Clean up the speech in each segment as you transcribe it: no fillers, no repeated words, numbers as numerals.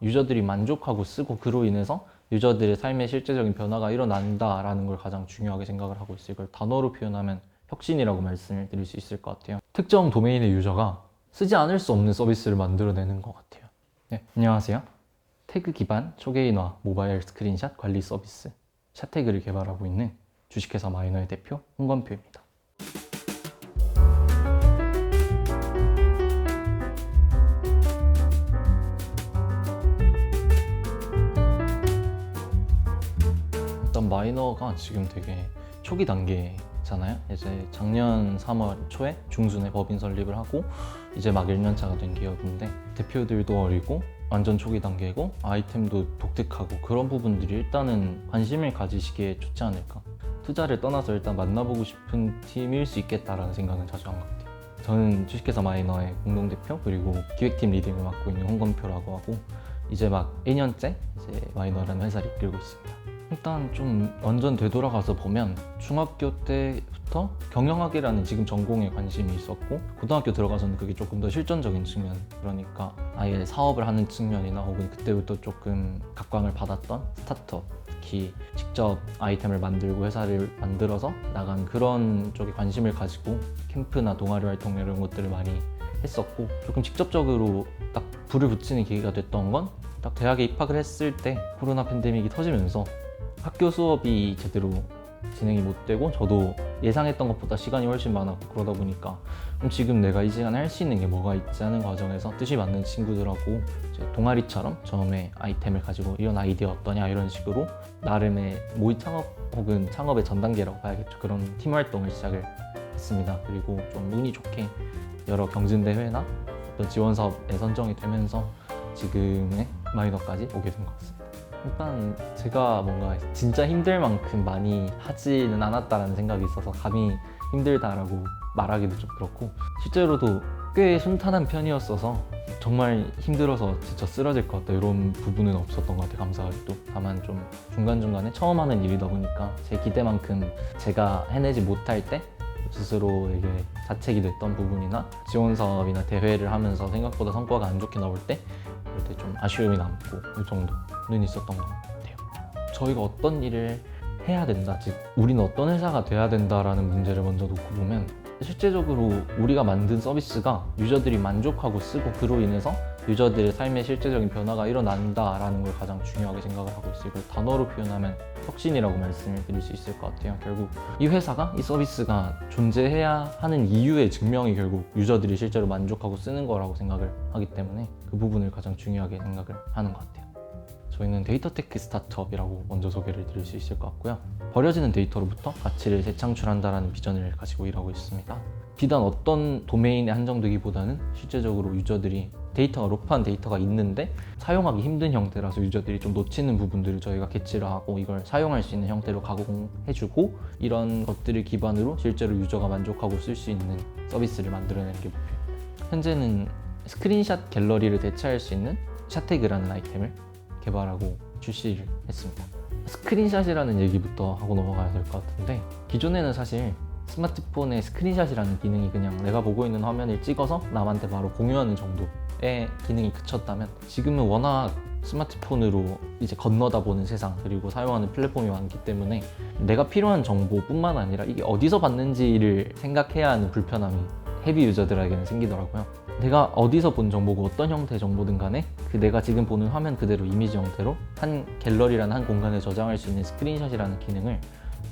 유저들이 만족하고 쓰고 그로 인해서 유저들의 삶의 실제적인 변화가 일어난다라는 걸 가장 중요하게 생각을 하고 있어요. 이걸 단어로 표현하면 혁신이라고 말씀을 드릴 수 있을 것 같아요. 특정 도메인의 유저가 쓰지 않을 수 없는 서비스를 만들어내는 것 같아요. 네, 안녕하세요. 태그 기반 초개인화 모바일 스크린샷 관리 서비스 샷태그를 개발하고 있는 주식회사 마이너의 대표 홍건표입니다. 일단 마이너가 지금 되게 초기 단계잖아요. 이제 작년 3월 초에 중순에 법인 설립을 하고 이제 막 1년차가 된 기업인데 대표들도 어리고 완전 초기 단계고 아이템도 독특하고 그런 부분들이 일단은 관심을 가지시기에 좋지 않을까. 투자를 떠나서 일단 만나보고 싶은 팀일 수 있겠다라는 생각은 자주 한 것 같아요. 저는 주식회사 마이너의 공동대표 그리고 기획팀 리딩을 맡고 있는 홍건표라고 하고 이제 막 1년째 이제 마이너라는 회사를 이끌고 있습니다. 일단 좀 완전 되돌아가서 보면 중학교 때부터 경영학이라는 지금 전공에 관심이 있었고 고등학교 들어가서는 그게 조금 더 실전적인 측면, 그러니까 아예 사업을 하는 측면이나 혹은 그때부터 조금 각광을 받았던 스타트업, 특히 직접 아이템을 만들고 회사를 만들어서 나간 그런 쪽에 관심을 가지고 캠프나 동아리 활동 이런 것들을 많이 했었고, 조금 직접적으로 딱 불을 붙이는 계기가 됐던 건 딱 대학에 입학을 했을 때 코로나 팬데믹이 터지면서 학교 수업이 제대로 진행이 못 되고 저도 예상했던 것보다 시간이 훨씬 많았고, 그러다 보니까 그럼 지금 내가 이 시간에 할 수 있는 게 뭐가 있지 하는 과정에서 뜻이 맞는 친구들하고 이제 동아리처럼 처음에 아이템을 가지고 이런 아이디어 어떠냐 이런 식으로 나름의 모의 창업 혹은 창업의 전 단계라고 봐야겠죠. 그런 팀 활동을 시작을 했습니다. 그리고 좀 운이 좋게 여러 경진대회나 어떤 지원 사업에 선정이 되면서 지금의 마이너까지 오게 된 것 같습니다. 일단 제가 뭔가 진짜 힘들 만큼 많이 하지는 않았다라는 생각이 있어서 감히 힘들다라고 말하기도 좀 그렇고, 실제로도 꽤 순탄한 편이었어서 정말 힘들어서 진짜 쓰러질 것 같다 이런 부분은 없었던 것 같아요. 감사하게도. 다만 좀 중간중간에 처음 하는 일이다 보니까 제 기대만큼 제가 해내지 못할 때 스스로에게 자책이 됐던 부분이나 지원 사업이나 대회를 하면서 생각보다 성과가 안 좋게 나올 때 그럴 때 좀 아쉬움이 남고 이 정도는 있었던 것 같아요. 저희가 어떤 일을 해야 된다, 즉 우리는 어떤 회사가 돼야 된다라는 문제를 먼저 놓고 보면 실제적으로 우리가 만든 서비스가 유저들이 만족하고 쓰고 그로 인해서 유저들의 삶의 실제적인 변화가 일어난다라는 걸 가장 중요하게 생각을 하고 있어요. 이걸 단어로 표현하면 혁신이라고 말씀을 드릴 수 있을 것 같아요. 결국 이 회사가, 이 서비스가 존재해야 하는 이유의 증명이 결국 유저들이 실제로 만족하고 쓰는 거라고 생각을 하기 때문에 그 부분을 가장 중요하게 생각을 하는 것 같아요. 저희는 데이터 테크 스타트업이라고 먼저 소개를 드릴 수 있을 것 같고요. 버려지는 데이터로부터 가치를 재창출한다는 비전을 가지고 일하고 있습니다. 비단 어떤 도메인에 한정되기보다는 실제적으로 유저들이 데이터가 로프한 데이터가 있는데 사용하기 힘든 형태라서 유저들이 좀 놓치는 부분들을 저희가 캐치를 하고 이걸 사용할 수 있는 형태로 가공해주고, 이런 것들을 기반으로 실제로 유저가 만족하고 쓸 수 있는 서비스를 만들어내는 게 목표입니다. 현재는 스크린샷 갤러리를 대체할 수 있는 샷태그라는 아이템을 개발하고 출시를 했습니다. 스크린샷이라는 얘기부터 하고 넘어가야 될 것 같은데, 기존에는 사실 스마트폰에 스크린샷이라는 기능이 그냥 내가 보고 있는 화면을 찍어서 남한테 바로 공유하는 정도의 기능이 그쳤다면, 지금은 워낙 스마트폰으로 이제 건너다 보는 세상, 그리고 사용하는 플랫폼이 많기 때문에 내가 필요한 정보뿐만 아니라 이게 어디서 받는지를 생각해야 하는 불편함이 헤비 유저들에게는 생기더라고요. 내가 어디서 본 정보고 어떤 형태의 정보든 간에 그 내가 지금 보는 화면 그대로 이미지 형태로 한 갤러리라는 한 공간에 저장할 수 있는 스크린샷이라는 기능을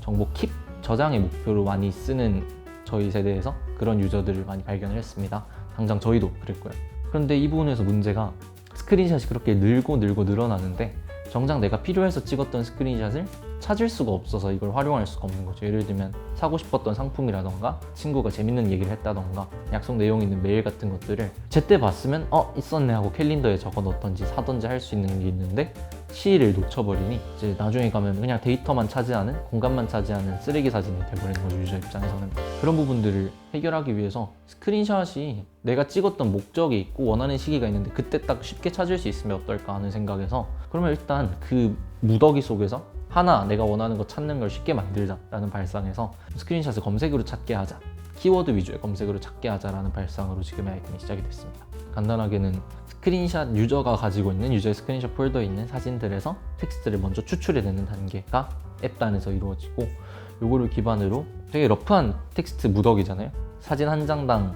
정보 킵, 저장의 목표로 많이 쓰는 저희 세대에서 그런 유저들을 많이 발견을 했습니다. 당장 저희도 그랬고요. 그런데 이 부분에서 문제가 스크린샷이 그렇게 늘고 늘어나는데 정작 내가 필요해서 찍었던 스크린샷을 찾을 수가 없어서 이걸 활용할 수가 없는 거죠. 예를 들면 사고 싶었던 상품이라던가 친구가 재밌는 얘기를 했다던가 약속 내용이 있는 메일 같은 것들을 제때 봤으면 있었네 하고 캘린더에 적어 넣던지 사던지 할 수 있는 게 있는데 시일을 놓쳐버리니 이제 나중에 가면 그냥 데이터만 차지하는, 공간만 차지하는 쓰레기 사진이 돼버리는 거죠. 유저 입장에서는. 그런 부분들을 해결하기 위해서 스크린샷이 내가 찍었던 목적이 있고 원하는 시기가 있는데 그때 딱 쉽게 찾을 수 있으면 어떨까 하는 생각에서, 그러면 일단 그 무더기 속에서 하나 내가 원하는 거 찾는 걸 쉽게 만들자 라는 발상에서 스크린샷을 검색으로 찾게 하자, 키워드 위주의 검색으로 찾게 하자라는 발상으로 지금의 아이템이 시작이 됐습니다. 간단하게는 스크린샷 유저가 가지고 있는 유저의 스크린샷 폴더에 있는 사진들에서 텍스트를 먼저 추출해내는 단계가 앱 단에서 이루어지고, 요거를 기반으로 되게 러프한 텍스트 무더기잖아요. 사진 한 장당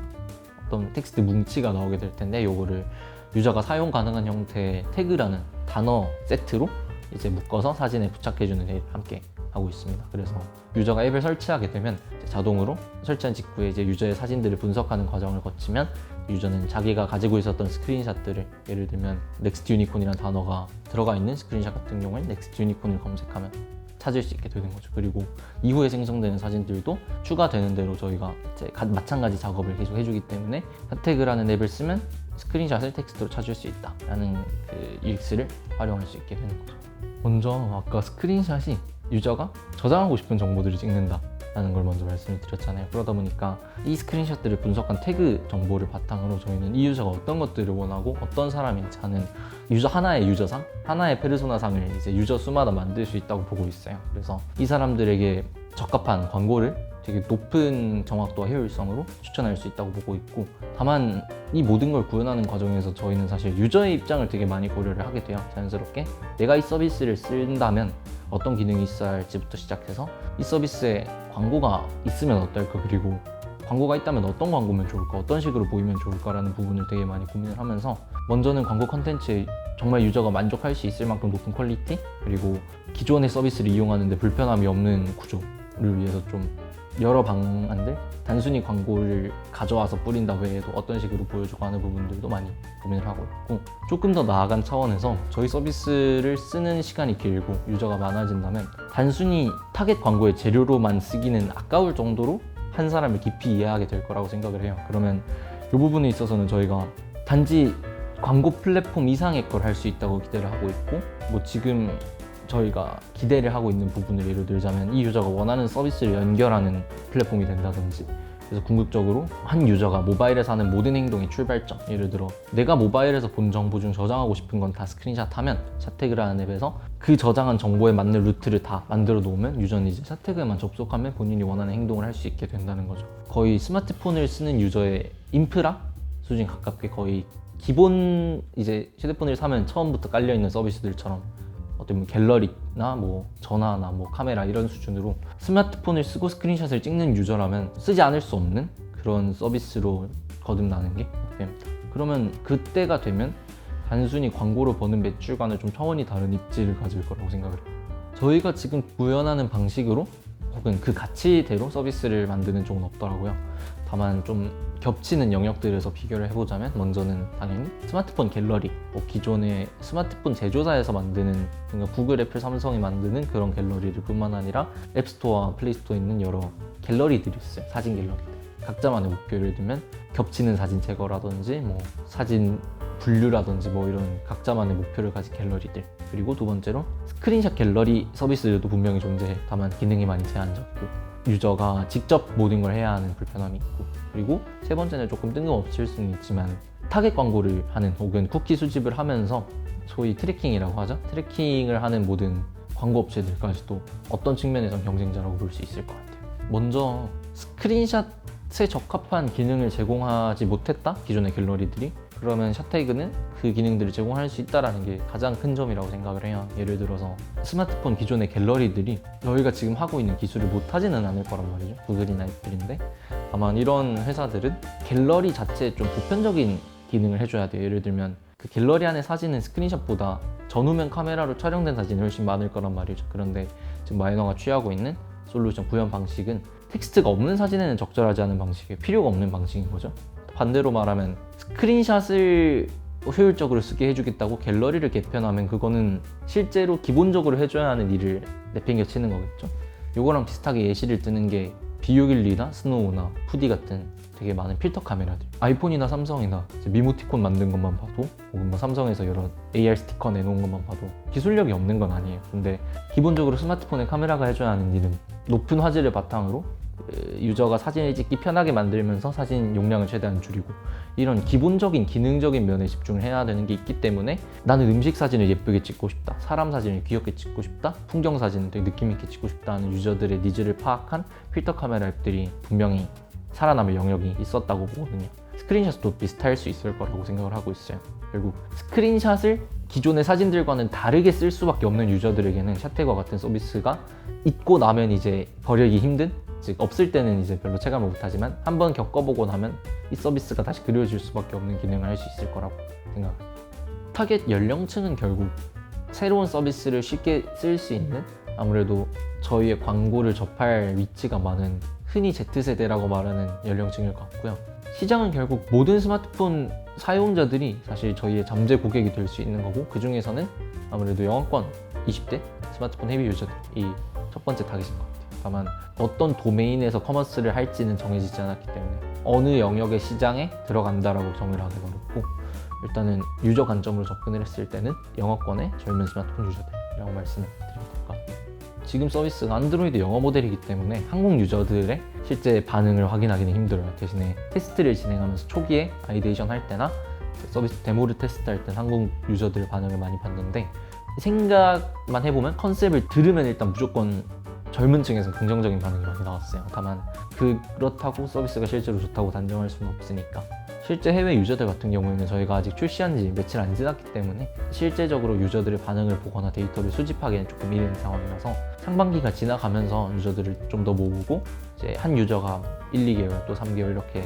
어떤 텍스트 뭉치가 나오게 될 텐데, 요거를 유저가 사용 가능한 형태의 태그라는 단어 세트로 이제 묶어서 사진에 부착해주는 일을 함께 하고 있습니다. 그래서 유저가 앱을 설치하게 되면 자동으로 설치한 직후에 이제 유저의 사진들을 분석하는 과정을 거치면 유저는 자기가 가지고 있었던 스크린샷들을, 예를 들면 넥스트 유니콘이라는 단어가 들어가 있는 스크린샷 같은 경우에 넥스트 유니콘을 검색하면 찾을 수 있게 되는 거죠. 그리고 이후에 생성되는 사진들도 추가되는 대로 저희가 이제 마찬가지 작업을 계속 해주기 때문에 핫태그라는 앱을 쓰면 스크린샷을 텍스트로 찾을 수 있다라는 그 UX를 활용할 수 있게 되는 거죠. 먼저 아까 스크린샷이 유저가 저장하고 싶은 정보들을 찍는다라는 걸 먼저 말씀을 드렸잖아요. 그러다 보니까 이 스크린샷들을 분석한 태그 정보를 바탕으로 저희는 이 유저가 어떤 것들을 원하고 어떤 사람인지 하는 유저 하나의 유저상, 하나의 페르소나상을 이제 유저 수마다 만들 수 있다고 보고 있어요. 그래서 이 사람들에게 적합한 광고를 되게 높은 정확도와 효율성으로 추천할 수 있다고 보고 있고, 다만 이 모든 걸 구현하는 과정에서 저희는 사실 유저의 입장을 되게 많이 고려를 하게 돼요. 자연스럽게 내가 이 서비스를 쓴다면 어떤 기능이 있어야 할지부터 시작해서 이 서비스에 광고가 있으면 어떨까, 그리고 광고가 있다면 어떤 광고면 좋을까, 어떤 식으로 보이면 좋을까라는 부분을 되게 많이 고민을 하면서, 먼저는 광고 컨텐츠에 정말 유저가 만족할 수 있을 만큼 높은 퀄리티, 그리고 기존의 서비스를 이용하는데 불편함이 없는 구조를 위해서 좀 여러 방안들, 단순히 광고를 가져와서 뿌린다 외에도 어떤 식으로 보여주고 하는 부분들도 많이 고민을 하고 있고, 조금 더 나아간 차원에서 저희 서비스를 쓰는 시간이 길고 유저가 많아진다면 단순히 타겟 광고의 재료로만 쓰기는 아까울 정도로 한 사람을 깊이 이해하게 될 거라고 생각을 해요. 그러면 이 부분에 있어서는 저희가 단지 광고 플랫폼 이상의 걸 할 수 있다고 기대를 하고 있고, 뭐 지금 저희가 기대를 하고 있는 부분을 예를 들자면 이 유저가 원하는 서비스를 연결하는 플랫폼이 된다든지, 그래서 궁극적으로 한 유저가 모바일에서 하는 모든 행동의 출발점, 예를 들어 내가 모바일에서 본 정보 중 저장하고 싶은 건 다 스크린샷 하면 샷태그라는 앱에서 그 저장한 정보에 맞는 루트를 다 만들어 놓으면 유저는 이제 샷태그에만 접속하면 본인이 원하는 행동을 할 수 있게 된다는 거죠. 거의 스마트폰을 쓰는 유저의 인프라 수준 가깝게 거의 기본 이제 휴대폰을 사면 처음부터 깔려있는 서비스들처럼 어떤 갤러리나 뭐 전화나 뭐 카메라 이런 수준으로 스마트폰을 쓰고 스크린샷을 찍는 유저라면 쓰지 않을 수 없는 그런 서비스로 거듭나는 게 목표입니다. 그러면 그때가 되면 단순히 광고로 버는 매출과는 좀 차원이 다른 입지를 가질 거라고 생각을 해요. 저희가 지금 구현하는 방식으로 혹은 그 가치대로 서비스를 만드는 쪽은 없더라고요. 다만 좀 겹치는 영역들에서 비교를 해보자면, 먼저는 당연히 스마트폰 갤러리, 뭐 기존의 스마트폰 제조사에서 만드는, 그러니까 구글, 애플, 삼성이 만드는 그런 갤러리를 뿐만 아니라 앱스토어와 플레이스토어에 있는 여러 갤러리들이 있어요. 사진 갤러리들. 각자만의 목표를 두면 겹치는 사진 제거라든지 뭐 사진 분류라든지 뭐 이런 각자만의 목표를 가진 갤러리들. 그리고 두 번째로 스크린샷 갤러리 서비스들도 분명히 존재해. 다만 기능이 많이 제한적이고 유저가 직접 모든 걸 해야 하는 불편함이 있고, 그리고 세 번째는 조금 뜬금없을 수는 있지만 타겟 광고를 하는 혹은 쿠키 수집을 하면서 소위 트래킹이라고 하죠. 트래킹을 하는 모든 광고 업체들까지도 어떤 측면에선 경쟁자라고 볼 수 있을 것 같아요. 먼저 스크린샷에 적합한 기능을 제공하지 못했다, 기존의 갤러리들이. 그러면 샷태그는 그 기능들을 제공할 수 있다는 게 가장 큰 점이라고 생각을 해요. 예를 들어서 스마트폰 기존의 갤러리들이 저희가 지금 하고 있는 기술을 못하지는 않을 거란 말이죠. 구글이나 애플인데, 다만 이런 회사들은 갤러리 자체에 좀 보편적인 기능을 해줘야 돼요. 예를 들면 그 갤러리 안의 사진은 스크린샷보다 전후면 카메라로 촬영된 사진이 훨씬 많을 거란 말이죠. 그런데 지금 마이너가 취하고 있는 솔루션 구현 방식은 텍스트가 없는 사진에는 적절하지 않은 방식이에요. 필요가 없는 방식인 거죠. 반대로 말하면 스크린샷을 효율적으로 쓰게 해주겠다고 갤러리를 개편하면 그거는 실제로 기본적으로 해줘야 하는 일을 내팽개치는 거겠죠. 요거랑 비슷하게 예시를 드는 게 비유길리나 스노우나 푸디 같은 되게 많은 필터 카메라들. 아이폰이나 삼성이나 미모티콘 만든 것만 봐도, 혹은 뭐 삼성에서 여러 AR 스티커 내놓은 것만 봐도 기술력이 없는 건 아니에요. 근데 기본적으로 스마트폰에 카메라가 해줘야 하는 일은 높은 화질을 바탕으로 유저가 사진을 찍기 편하게 만들면서 사진 용량을 최대한 줄이고, 이런 기본적인 기능적인 면에 집중을 해야 되는 게 있기 때문에 나는 음식 사진을 예쁘게 찍고 싶다, 사람 사진을 귀엽게 찍고 싶다, 풍경 사진을 되게 느낌 있게 찍고 싶다 하는 유저들의 니즈를 파악한 필터 카메라 앱들이 분명히 살아남을 영역이 있었다고 보거든요. 스크린샷도 비슷할 수 있을 거라고 생각을 하고 있어요. 결국 스크린샷을 기존의 사진들과는 다르게 쓸 수밖에 없는 유저들에게는 샷택과 같은 서비스가 있고 나면 이제 버리기 힘든, 즉 없을 때는 이제 별로 체감을 못하지만 한번 겪어보고 나면 이 서비스가 다시 그려질 수밖에 없는 기능을 할 수 있을 거라고 생각합니다. 타겟 연령층은 결국 새로운 서비스를 쉽게 쓸 수 있는, 아무래도 저희의 광고를 접할 위치가 많은 흔히 Z세대라고 말하는 연령층일 것 같고요. 시장은 결국 모든 스마트폰 사용자들이 사실 저희의 잠재 고객이 될 수 있는 거고, 그 중에서는 아무래도 영어권 20대 스마트폰 헤비 유저들이 첫 번째 타겟인 것 같아요. 다만 어떤 도메인에서 커머스를 할지는 정해지지 않았기 때문에 어느 영역의 시장에 들어간다라고 정의를 하기가 어렵고, 일단은 유저 관점으로 접근을 했을 때는 영어권의 젊은 스마트폰 유저들이라고 말씀을 드릴 것 같아요. 지금 서비스가 안드로이드 영어 모델이기 때문에 한국 유저들의 실제 반응을 확인하기는 힘들어요. 대신에 테스트를 진행하면서 초기에 아이데이션 할 때나 서비스 데모를 테스트할 때 한국 유저들의 반응을 많이 봤는데, 생각만 해보면 컨셉을 들으면 일단 무조건 젊은 층에서 긍정적인 반응이 많이 나왔어요. 다만 그렇다고 서비스가 실제로 좋다고 단정할 수는 없으니까. 실제 해외 유저들 같은 경우에는 저희가 아직 출시한 지 며칠 안 지났기 때문에 실제적으로 유저들의 반응을 보거나 데이터를 수집하기에는 조금 이른 상황이라서 상반기가 지나가면서 유저들을 좀 더 모으고, 이제 한 유저가 1, 2개월 또 3개월 이렇게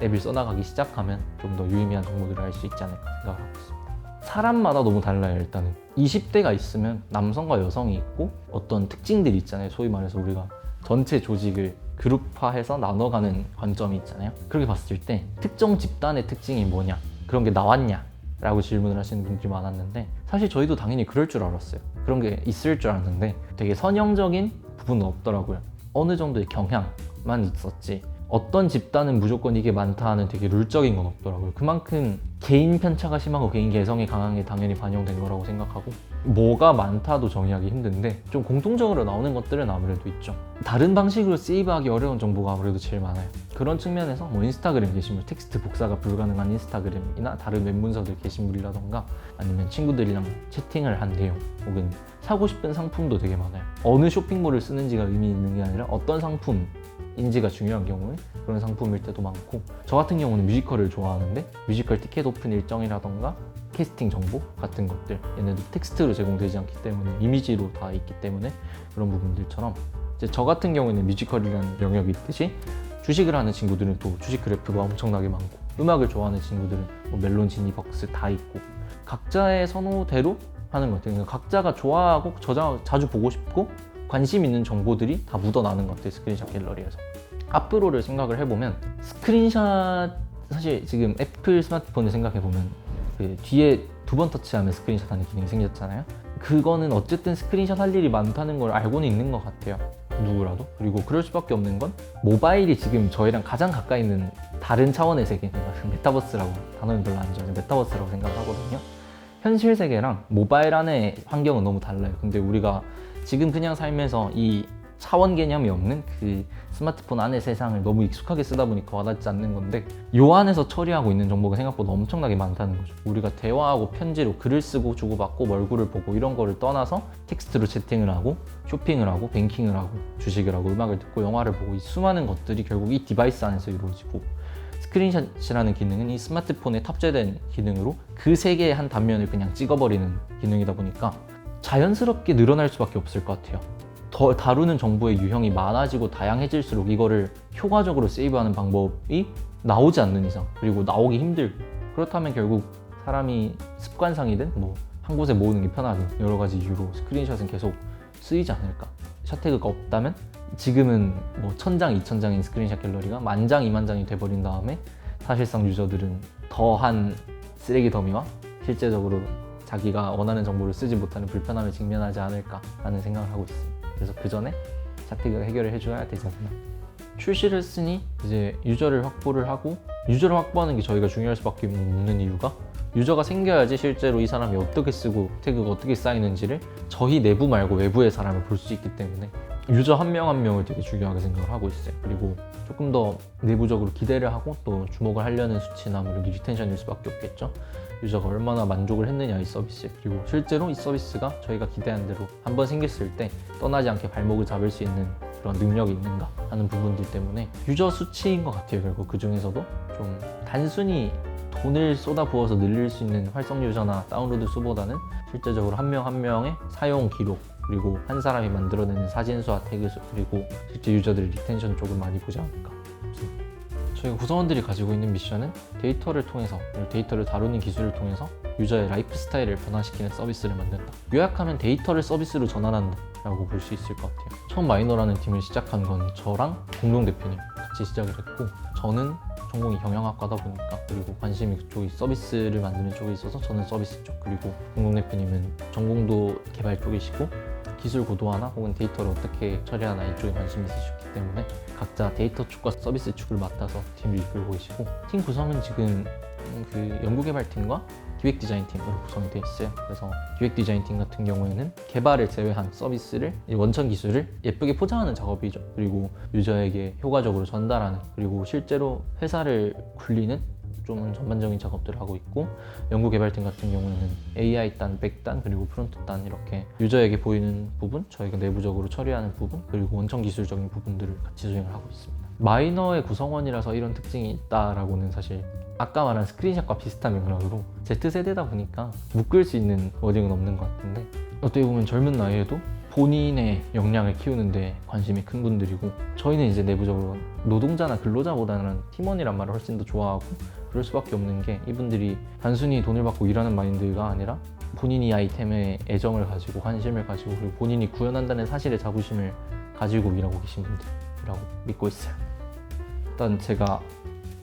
앱을 써나가기 시작하면 좀 더 유의미한 정보들을 알 수 있지 않을까 생각하고 있습니다. 사람마다 너무 달라요. 일단은 20대가 있으면 남성과 여성이 있고 어떤 특징들이 있잖아요. 소위 말해서 우리가 전체 조직을 그룹화해서 나눠가는 관점이 있잖아요. 그렇게 봤을 때 특정 집단의 특징이 뭐냐, 그런 게 나왔냐 라고 질문을 하시는 분들이 많았는데, 사실 저희도 당연히 그럴 줄 알았어요. 그런 게 있을 줄 알았는데 되게 선형적인 부분은 없더라고요. 어느 정도의 경향만 있었지 어떤 집단은 무조건 이게 많다 하는 되게 룰적인 건 없더라고요. 그만큼 개인 편차가 심하고 개인 개성이 강한 게 당연히 반영된 거라고 생각하고, 뭐가 많다도 정의하기 힘든데 좀 공통적으로 나오는 것들은 아무래도 있죠. 다른 방식으로 세이브하기 어려운 정보가 아무래도 제일 많아요. 그런 측면에서 뭐 인스타그램 게시물, 텍스트 복사가 불가능한 인스타그램이나 다른 웹문서들 게시물이라던가, 아니면 친구들이랑 채팅을 한 내용, 혹은 사고 싶은 상품도 되게 많아요. 어느 쇼핑몰을 쓰는지가 의미 있는 게 아니라 어떤 상품인지가 중요한 경우에 그런 상품일 때도 많고, 저 같은 경우는 뮤지컬을 좋아하는데 뮤지컬 티켓 오픈 일정이라던가 캐스팅 정보 같은 것들, 얘네도 텍스트로 제공되지 않기 때문에 이미지로 다 있기 때문에 그런 부분들처럼, 이제 저 같은 경우에는 뮤지컬이라는 영역이 있듯이 주식을 하는 친구들은 또 주식 그래프가 엄청나게 많고, 음악을 좋아하는 친구들은 뭐 멜론, 지니벅스 다 있고, 각자의 선호대로 하는 것 같아요. 각자가 좋아하고 자주 보고 싶고 관심 있는 정보들이 다 묻어나는 것 같아요. 스크린샷 갤러리에서. 앞으로를 생각을 해보면 스크린샷, 사실 지금 애플 스마트폰을 생각해보면 그 뒤에 두 번 터치하면 스크린샷 하는 기능이 생겼잖아요. 그거는 어쨌든 스크린샷 할 일이 많다는 걸 알고는 있는 것 같아요, 누구라도. 그리고 그럴 수밖에 없는 건 모바일이 지금 저희랑 가장 가까이 있는 다른 차원의 세계, 메타버스라고, 단어는 별로 안 좋아해서 메타버스라고 생각을 하거든요. 현실 세계랑 모바일 안의 환경은 너무 달라요. 근데 우리가 지금 그냥 살면서 이 차원 개념이 없는 그 스마트폰 안의 세상을 너무 익숙하게 쓰다 보니까 와닿지 않는 건데, 요 안에서 처리하고 있는 정보가 생각보다 엄청나게 많다는 거죠. 우리가 대화하고 편지로 글을 쓰고 주고받고 얼굴을 보고 이런 거를 떠나서 텍스트로 채팅을 하고 쇼핑을 하고 뱅킹을 하고 주식을 하고 음악을 듣고 영화를 보고, 이 수많은 것들이 결국 이 디바이스 안에서 이루어지고, 스크린샷이라는 기능은 이 스마트폰에 탑재된 기능으로 그 세 개의 한 단면을 그냥 찍어버리는 기능이다 보니까 자연스럽게 늘어날 수밖에 없을 것 같아요. 더 다루는 정보의 유형이 많아지고 다양해질수록 이거를 효과적으로 세이브하는 방법이 나오지 않는 이상, 그리고 나오기 힘들고, 그렇다면 결국 사람이 습관상이든 뭐 한 곳에 모으는 게 편하든 여러 가지 이유로 스크린샷은 계속 쓰이지 않을까. 샷태그가 없다면 지금은 뭐 1000장, 2000장인 스크린샷 갤러리가 10,000장, 20,000장이 돼버린 다음에 사실상 유저들은 더한 쓰레기 더미와 실제적으로 자기가 원하는 정보를 쓰지 못하는 불편함에 직면하지 않을까라는 생각을 하고 있습니다. 그래서 그 전에 샷태그가 해결을 해줘야 되지 않나. 출시를 했으니 이제 유저를 확보를 하고, 유저를 확보하는 게 저희가 중요할 수밖에 없는 이유가, 유저가 생겨야지 실제로 이 사람이 어떻게 쓰고 태그가 어떻게 쌓이는지를 저희 내부 말고 외부의 사람을 볼 수 있기 때문에 유저 한 명 한 명을 되게 중요하게 생각을 하고 있어요. 그리고 조금 더 내부적으로 기대를 하고 또 주목을 하려는 수치는 아무래도 리텐션일 수밖에 없겠죠. 유저가 얼마나 만족을 했느냐, 이 서비스에. 그리고 실제로 이 서비스가 저희가 기대한 대로 한번 생겼을 때 떠나지 않게 발목을 잡을 수 있는 그런 능력이 있는가 하는 부분들 때문에 유저 수치인 것 같아요. 결국 그 중에서도 좀 단순히 돈을 쏟아부어서 늘릴 수 있는 활성 유저나 다운로드 수보다는 실제적으로 한 명 한 명의 사용 기록, 그리고 한 사람이 만들어내는 사진 수와 태그 수, 그리고 실제 유저들의 리텐션 쪽을 많이 보지 않을까 싶습니다. 저희가 구성원들이 가지고 있는 미션은 데이터를 통해서, 데이터를 다루는 기술을 통해서 유저의 라이프 스타일을 변화시키는 서비스를 만든다. 요약하면 데이터를 서비스로 전환한다 라고 볼 수 있을 것 같아요. 처음 마이너라는 팀을 시작한 건 저랑 공동 대표님 같이 시작을 했고, 저는 전공이 경영학과다 보니까, 그리고 관심이 그쪽이 서비스를 만드는 쪽에 있어서 저는 서비스 쪽, 그리고 공동 대표님은 전공도 개발 쪽이시고 기술 고도화나 혹은 데이터를 어떻게 처리하나 이쪽에 관심이 있으셨기 때문에 각자 데이터 축과 서비스 축을 맡아서 팀을 이끌고 계시고, 팀 구성은 지금 그 연구개발팀과 기획 디자인팀으로 구성이 되어 있어요. 그래서 기획 디자인팀 같은 경우에는 개발을 제외한 서비스를, 원천 기술을 예쁘게 포장하는 작업이죠. 그리고 유저에게 효과적으로 전달하는, 그리고 실제로 회사를 굴리는 좀 전반적인 작업들을 하고 있고, 연구개발팀 같은 경우에는 AI 단, 백단, 그리고 프론트 단, 이렇게 유저에게 보이는 부분, 저희가 내부적으로 처리하는 부분, 그리고 원천 기술적인 부분들을 같이 수행을 하고 있습니다. 마이너의 구성원이라서 이런 특징이 있다라고는 사실 아까 말한 스크린샷과 비슷한 맥락으로 Z세대다 보니까 묶을 수 있는 워딩은 없는 것 같은데, 어떻게 보면 젊은 나이에도 본인의 역량을 키우는데 관심이 큰 분들이고, 저희는 이제 내부적으로 노동자나 근로자보다는 팀원이란 말을 훨씬 더 좋아하고 그럴 수밖에 없는 게, 이분들이 단순히 돈을 받고 일하는 마인드가 아니라 본인이 아이템에 애정을 가지고 관심을 가지고, 그리고 본인이 구현한다는 사실에 자부심을 가지고 일하고 계신 분들이라고 믿고 있어요. 일단 제가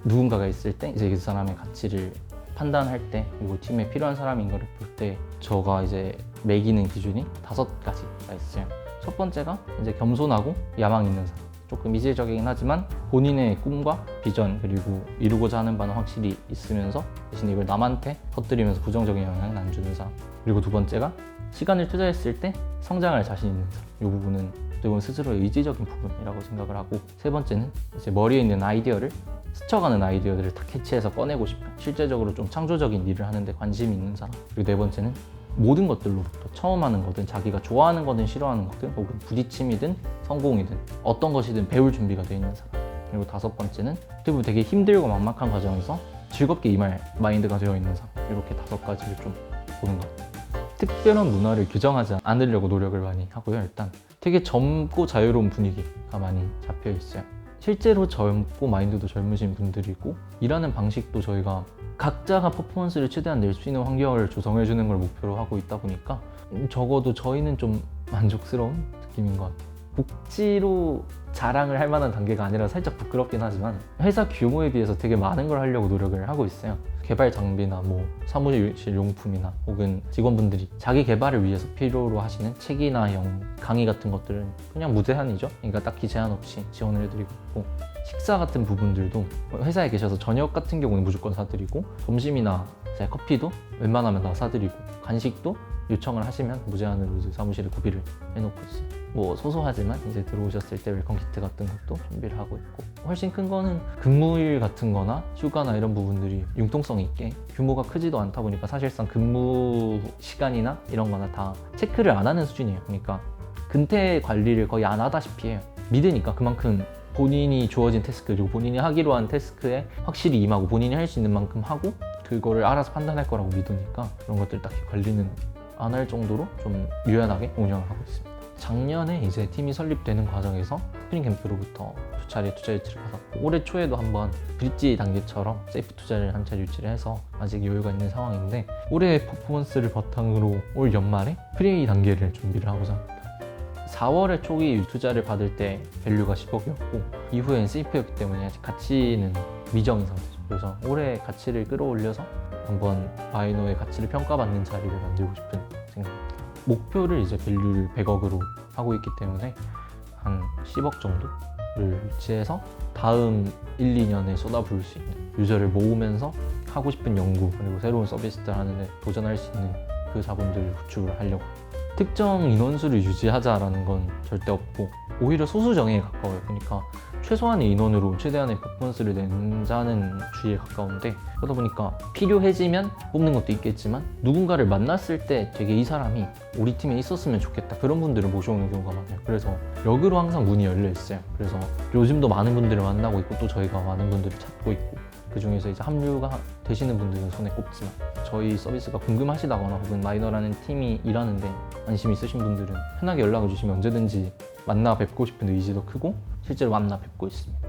누군가가 있을 때 이제 그 사람의 가치를 판단할 때, 그리고 팀에 필요한 사람인 걸 볼 때 저가 이제 매기는 기준이 5가지가 있어요. 첫 번째가 이제 겸손하고 야망 있는 사람. 조금 이질적이긴 하지만 본인의 꿈과 비전, 그리고 이루고자 하는 바는 확실히 있으면서 대신 이걸 남한테 퍼뜨리면서 부정적인 영향을 안 주는 사람. 그리고 두 번째가 시간을 투자했을 때 성장할 자신 있는 사람. 이 부분은 어떻게 보면 스스로의 의지적인 부분이라고 생각을 하고, 세 번째는 이제 머리에 있는 아이디어를, 스쳐가는 아이디어들을 다 캐치해서 꺼내고 싶은, 실제적으로 좀 창조적인 일을 하는데 관심이 있는 사람. 그리고 네 번째는 모든 것들로부터 처음 하는 거든 자기가 좋아하는 거든 싫어하는 거든 혹은 부딪힘이든 성공이든 어떤 것이든 배울 준비가 되어 있는 사람. 그리고 다섯 번째는 어떻게 보면 되게 힘들고 막막한 과정에서 즐겁게 임할 마인드가 되어 있는 사람. 이렇게 5가지를 좀 보는 것 같아요. 특별한 문화를 규정하지 않으려고 노력을 많이 하고요. 일단 되게 젊고 자유로운 분위기가 많이 잡혀 있어요. 실제로 젊고 마인드도 젊으신 분들이고, 일하는 방식도 저희가 각자가 퍼포먼스를 최대한 낼 수 있는 환경을 조성해 주는 걸 목표로 하고 있다 보니까 적어도 저희는 좀 만족스러운 느낌인 것 같아요. 복지로 자랑을 할 만한 단계가 아니라 살짝 부끄럽긴 하지만 회사 규모에 비해서 되게 많은 걸 하려고 노력을 하고 있어요. 개발 장비나 뭐 사무실 용품이나 혹은 직원분들이 자기 개발을 위해서 필요로 하시는 책이나 강의 같은 것들은 그냥 무제한이죠. 그러니까 딱히 제한 없이 지원을 해드리고 있고, 식사 같은 부분들도 회사에 계셔서 저녁 같은 경우는 무조건 사드리고, 점심이나 커피도 웬만하면 다 사드리고, 간식도 요청을 하시면 무제한으로 사무실에 구비를 해놓고 있어요. 뭐 소소하지만 이제 들어오셨을 때 웰컴 키트 같은 것도 준비를 하고 있고, 훨씬 큰 거는 근무일 같은 거나 휴가나 이런 부분들이 융통성 있게, 규모가 크지도 않다 보니까 사실상 근무 시간이나 이런 거나 다 체크를 안 하는 수준이에요. 그러니까 근태 관리를 거의 안 하다시피 해요. 믿으니까 그만큼 본인이 주어진 태스크, 그리고 본인이 하기로 한 태스크에 확실히 임하고 본인이 할 수 있는 만큼 하고 그거를 알아서 판단할 거라고 믿으니까 그런 것들 딱히 관리는 안 할 정도로 좀 유연하게 운영을 하고 있습니다. 작년에 이제 팀이 설립되는 과정에서 스프링 캠프로부터 2차례 투자 유치를 받았고, 올해 초에도 한번 브릿지 단계처럼 세이프 투자를 한 차례 유치를 해서 아직 여유가 있는 상황인데, 올해의 퍼포먼스를 바탕으로 올 연말에 프리 단계를 준비를 하고자 합니다. 4월에 초기 투자를 받을 때 밸류가 10억이었고 이후엔 세이프였기 때문에 아직 가치는 미정인 상태죠. 그래서 올해 가치를 끌어올려서 한번 마이너의 가치를 평가받는 자리를 만들고 싶은 생각입니다. 목표를 이제 밸류를 100억으로 하고 있기 때문에 한 10억 정도를 유치해서 다음 1, 2년에 쏟아부을 수 있는, 유저를 모으면서 하고 싶은 연구 그리고 새로운 서비스들 하는데 도전할 수 있는 그 자본들을 구축을 하려고 합니다. 특정 인원수를 유지하자라는 건 절대 없고 오히려 소수 정예에 가까워요. 그러니까 최소한의 인원으로 최대한의 퍼포먼스를 내자는 주의에 가까운데, 그러다 보니까 필요해지면 뽑는 것도 있겠지만 누군가를 만났을 때 되게 이 사람이 우리 팀에 있었으면 좋겠다, 그런 분들을 모셔오는 경우가 많아요. 그래서 역으로 항상 문이 열려 있어요. 그래서 요즘도 많은 분들을 만나고 있고 또 저희가 많은 분들을 찾고 있고, 그 중에서 이제 합류가 되시는 분들은 손에 꼽지만 저희 서비스가 궁금하시다거나 혹은 마이너라는 팀이 일하는데 관심 있으신 분들은 편하게 연락을 주시면 언제든지 만나 뵙고 싶은 의지도 크고 실제로 만나 뵙고 있습니다.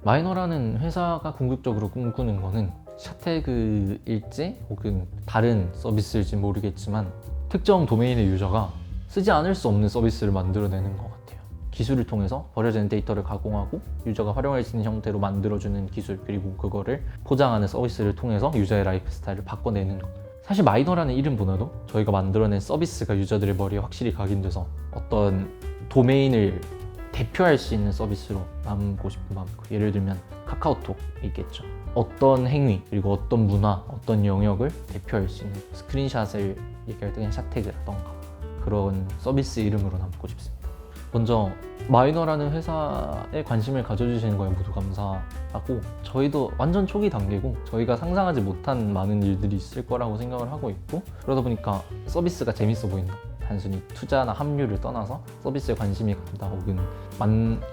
마이너라는 회사가 궁극적으로 꿈꾸는 거는 샤테그일지 혹은 다른 서비스일지 모르겠지만 특정 도메인의 유저가 쓰지 않을 수 없는 서비스를 만들어내는 것 같아요. 기술을 통해서 버려지는 데이터를 가공하고 유저가 활용할 수 있는 형태로 만들어주는 기술, 그리고 그거를 포장하는 서비스를 통해서 유저의 라이프 스타일을 바꿔내는 것. 사실 마이너라는 이름보다도 저희가 만들어낸 서비스가 유저들의 머리에 확실히 각인돼서 어떤 도메인을 대표할 수 있는 서비스로 남고 싶은 마음이 있고, 예를 들면 카카오톡이 있겠죠. 어떤 행위 그리고 어떤 문화, 어떤 영역을 대표할 수 있는 스크린샷을 얘기할 때 그냥 샷태그라던가 그런 서비스 이름으로 남고 싶습니다. 먼저 마이너라는 회사에 관심을 가져주시는 거에 모두 감사하고, 저희도 완전 초기 단계고 저희가 상상하지 못한 많은 일들이 있을 거라고 생각을 하고 있고, 그러다 보니까 서비스가 재밌어 보인다, 단순히 투자나 합류를 떠나서 서비스에 관심이 간다 혹은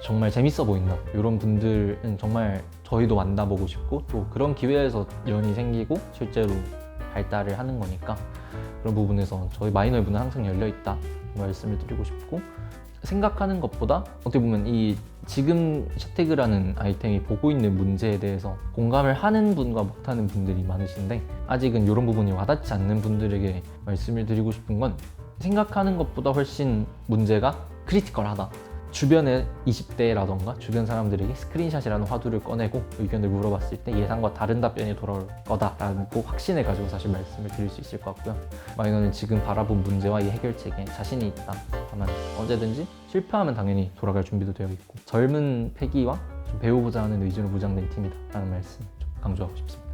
정말 재밌어 보인다, 이런 분들은 정말 저희도 만나보고 싶고 또 그런 기회에서 연이 생기고 실제로 발달을 하는 거니까, 그런 부분에서 저희 마이너의 문은 항상 열려있다 말씀을 드리고 싶고, 생각하는 것보다 어떻게 보면 이 지금 샤테그라는 아이템이 보고 있는 문제에 대해서 공감을 하는 분과 못하는 분들이 많으신데, 아직은 이런 부분이 와닿지 않는 분들에게 말씀을 드리고 싶은 건, 생각하는 것보다 훨씬 문제가 크리티컬하다. 주변의 20대라던가 주변 사람들에게 스크린샷이라는 화두를 꺼내고 의견을 물어봤을 때 예상과 다른 답변이 돌아올 거다라는 꼭 확신을 가지고 사실 말씀을 드릴 수 있을 것 같고요. 마이너는 지금 바라본 문제와 이 해결책에 자신이 있다. 다만 언제든지 실패하면 당연히 돌아갈 준비도 되어 있고 젊은 패기와 좀 배워보자 하는 의지로 무장된 팀이다 라는 말씀 좀 강조하고 싶습니다.